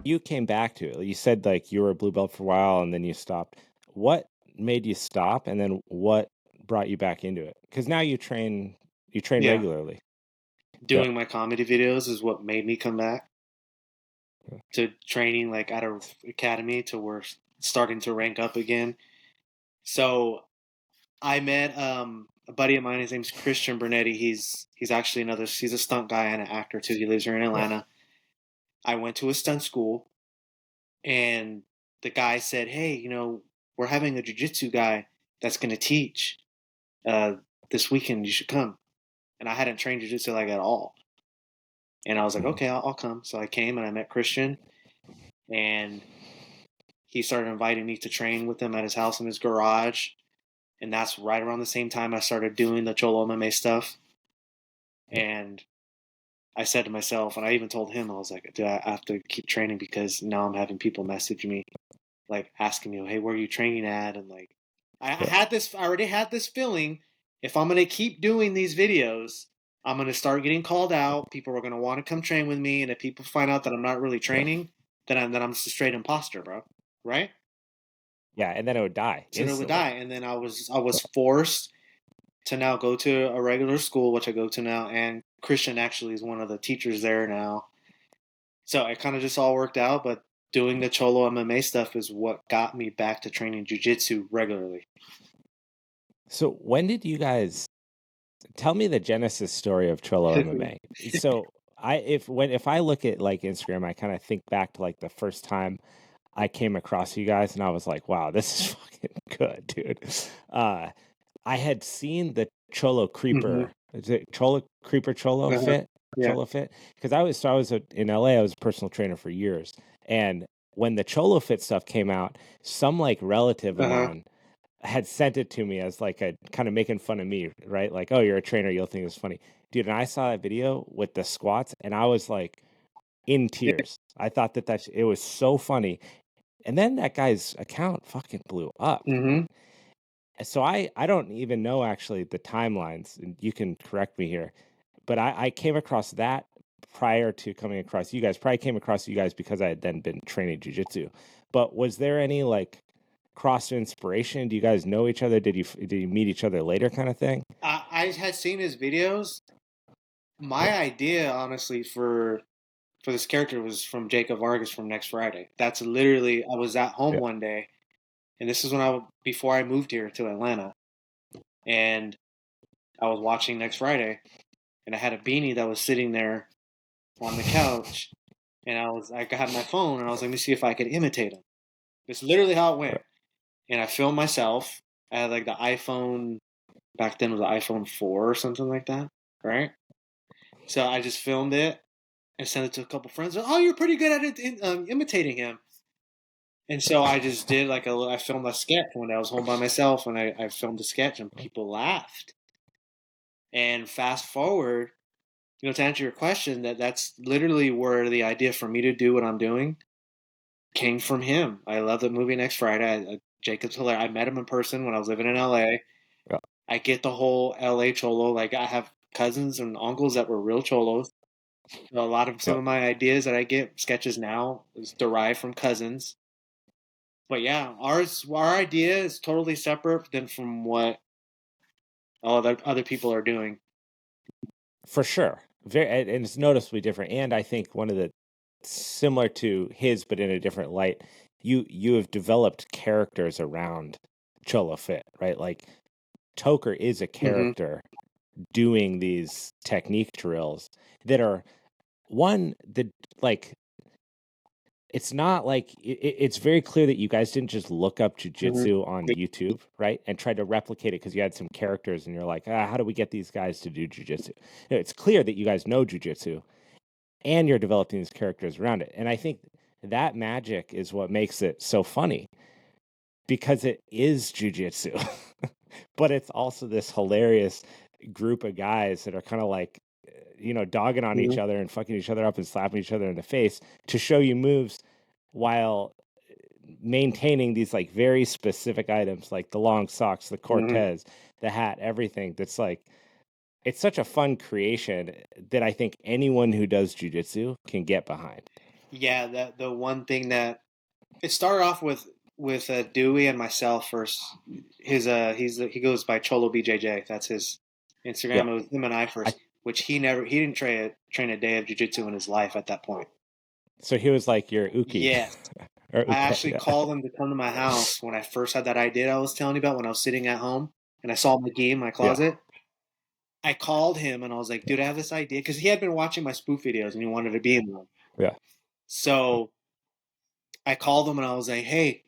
you came back to it, you said like you were a blue belt for a while and then you stopped. What made you stop, and then what brought you back into it? Because now you train Yeah. regularly. Doing my comedy videos is what made me come back to training like at a academy to where starting to rank up again. So I met a buddy of mine. His name's Christian Bernetti. He's actually he's a stunt guy and an actor too. He lives here in Atlanta. I went to a stunt school, and the guy said, "Hey, we're having a jiu-jitsu guy that's going to teach uh, this weekend. You should come." And I hadn't trained jiu-jitsu like at all. And I was like, Mhm. "Okay, I'll come." So I came and I met Christian, and he started inviting me to train with him at his house in his garage. And that's right around the same time I started doing the Cholo MMA stuff. And I said to myself, and I even told him, I was like, dude, I have to keep training because now I'm having people message me, like asking me, hey, where are you training at? And like, I already had this feeling if I'm going to keep doing these videos, I'm going to start getting called out. People are going to want to come train with me. And if people find out that I'm not really training, then I'm just a straight imposter, bro. Right? Yeah, and then it would die So it would instantly. die. And then I was forced to now go to a regular school, which I go to now, and Christian actually is one of the teachers there now. So it kind of just all worked out, but doing the Cholo MMA stuff is what got me back to training jiu-jitsu regularly. So when did you guys tell me the genesis story of Cholo MMA? So if I look at like Instagram, I kind of think back to like the first time I came across you guys, and I was like, wow, this is fucking good, dude. I had seen the Cholo Creeper. Is it Cholo Creeper Cholo Fit? Yeah. Cholo Fit? Because I was in LA, I was a personal trainer for years. And when the Cholo Fit stuff came out, some like relative of mine had sent it to me as like a kind of making fun of me, right? Like, oh, you're a trainer, you'll think it's funny. Dude, and I saw that video with the squats and I was like in tears. I thought that it was so funny. And then that guy's account fucking blew up. Mm-hmm. So I don't even know actually the timelines, and you can correct me here, but I came across that prior to coming across you guys. Probably came across you guys because I had then been training jujitsu. But was there any like cross inspiration? Do you guys know each other? Did you meet each other later, kind of thing? I had seen his videos. My idea, honestly, for this character was from Jacob Vargas from Next Friday. That's literally I was at home Yeah. one day, and this is before I moved here to Atlanta, and I was watching Next Friday, and I had a beanie that was sitting there on the couch, and I got my phone, and I was like, let me see if I could imitate him. That's literally how it went, and I filmed myself. I had like the iPhone back then, was the iPhone 4 or something like that, right? So I just filmed it and sent it to a couple friends. Oh, you're pretty good at it, imitating him. And so I just did I filmed a sketch when I was home by myself, and I filmed a sketch, and people laughed. And fast forward, to answer your question, that's literally where the idea for me to do what I'm doing came from him. I love the movie Next Friday. Jacob's hilarious. I met him in person when I was living in LA. Yeah. I get the whole LA Cholo. Like I have cousins and uncles that were real Cholos. A lot of some Yeah. of my ideas that I get sketches now is derived from cousins. But yeah, our idea is totally separate than from what all the other people are doing. For sure. And it's noticeably different. And I think one of the similar to his, but in a different light, you have developed characters around Cholo Fit, right? Like Toker is a Mm-hmm. character doing these technique drills that are one that like it's not like it's very clear that you guys didn't just look up jujitsu on YouTube, right? And try to replicate it because you had some characters and you're like, how do we get these guys to do jujitsu? No, it's clear that you guys know jujitsu and you're developing these characters around it. And I think that magic is what makes it so funny because it is jujitsu, but it's also this hilarious group of guys that are kind of like, dogging on each Mm-hmm. other and fucking each other up and slapping each other in the face to show you moves while maintaining these like very specific items like the long socks, the Mm-hmm. Cortez, the hat, everything. That's like it's such a fun creation that I think anyone who does jujitsu can get behind. Yeah, the one thing that it started off with Dewey and myself first. He goes by Cholo BJJ. That's his Yeah. Instagram. It was him and I I, first, which he didn't train a day of jiu-jitsu in his life at that point. so he was like your uki Yes, or I uke. actually Yeah. called him to come to my house when I first had that idea I was telling you about when I was sitting at home and I saw McGee in my Yeah. closet. I called him and I was like, dude, I have this idea because he had been watching my spoof videos and he wanted to be in them. Yeah. So I called him and I was like, hey,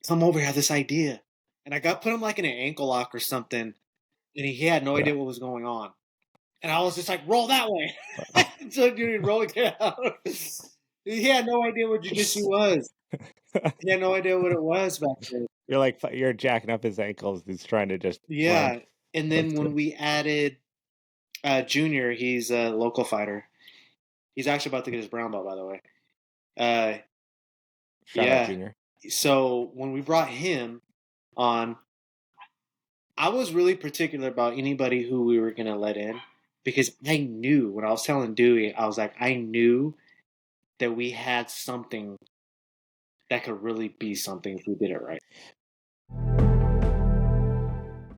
come over here, I have this idea. And I got put him like in an ankle lock or something, and he had no Yeah. idea what was going on. And I was just like, roll that way. So dude, rolling it out. He had no idea what jiu-jitsu was. He had no idea what it was back then. You're jacking up his ankles. He's trying to just learn. Yeah. And That's then when good. we added Junior, he's a local fighter. He's actually about to get his brown belt, by the way. Uh, Shout out yeah. Junior. So when we brought him on, I was really particular about anybody who we were going to let in because I knew when I was telling Dewey, I was like, I knew that we had something that could really be something if we did it right.